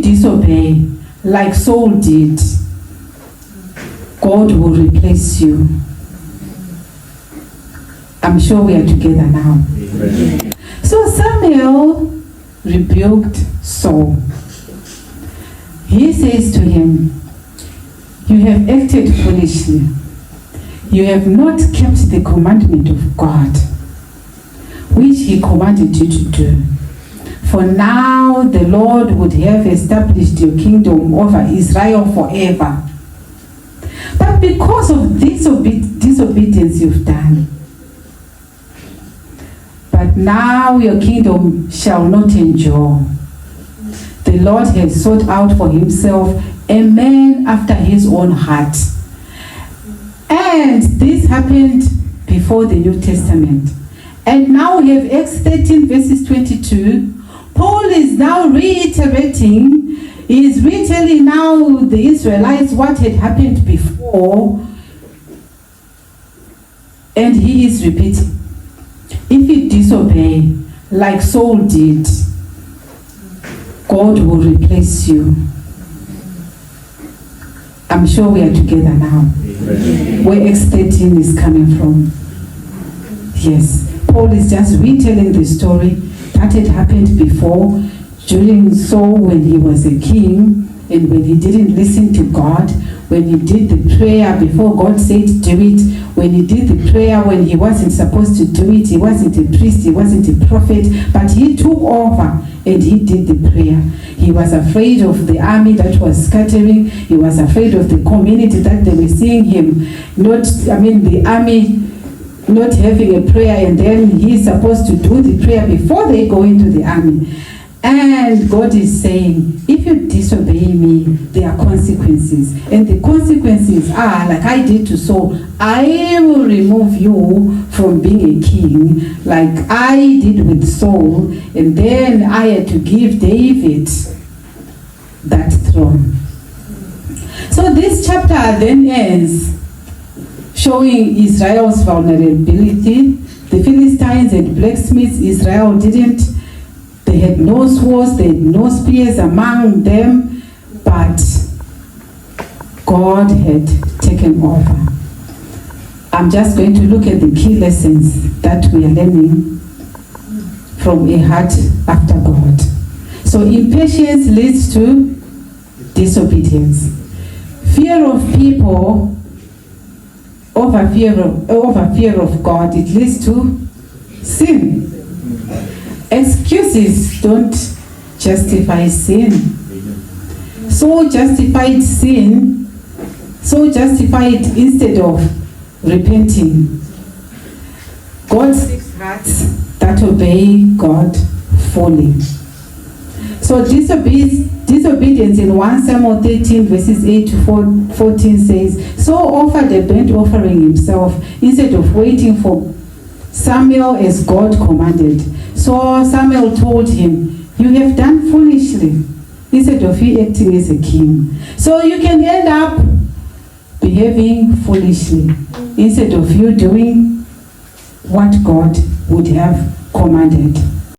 disobey, like Saul did, God will replace you. I'm sure we are together now. Amen. So Samuel rebuked Saul. He says to him, you have acted foolishly. You have not kept the commandment of God, which he commanded you to do. For now the Lord would have established your kingdom over Israel forever. But because of this disobedience you've done, but now your kingdom shall not endure. The Lord has sought out for himself a man after his own heart. And this happened before the New Testament. And now we have Acts 13 verses 22. Paul is now reiterating, he is retelling now the Israelites what had happened before. And he is repeating. If you disobey, like Saul did, God will replace you. I'm sure we are together now. Amen. Where Acts 13 is coming from. Yes, Paul is just retelling the story that had happened before during Saul when he was a king and when he didn't listen to God, when he did the prayer before God said do it, when he did the prayer when he wasn't supposed to do it, he wasn't a priest, he wasn't a prophet, but he took over and he did the prayer. He was afraid of the army that was scattering, he was afraid of the community that they were seeing him, the army not having a prayer, and then he's supposed to do the prayer before they go into the army. And God is saying, if you disobey me, there are consequences. And the consequences are, like I did to Saul, I will remove you from being a king, like I did with Saul, and then I had to give David that throne. So this chapter then ends showing Israel's vulnerability. The Philistines and blacksmiths, Israel didn't. They had no swords, they had no spears among them, but God had taken over. I'm just going to look at the key lessons that we are learning from a heart after God. So impatience leads to disobedience. Fear of people over fear of God, it leads to sin. Excuses don't justify sin. So justified instead of repenting. God seeks hearts that obey God fully. So disobedience in 1 Samuel 13 verses 8 to 14 says, Saul offered a burnt offering himself instead of waiting for Samuel as God commanded. So Samuel told him, you have done foolishly instead of you acting as a king. So you can end up behaving foolishly instead of you doing what God would have commanded.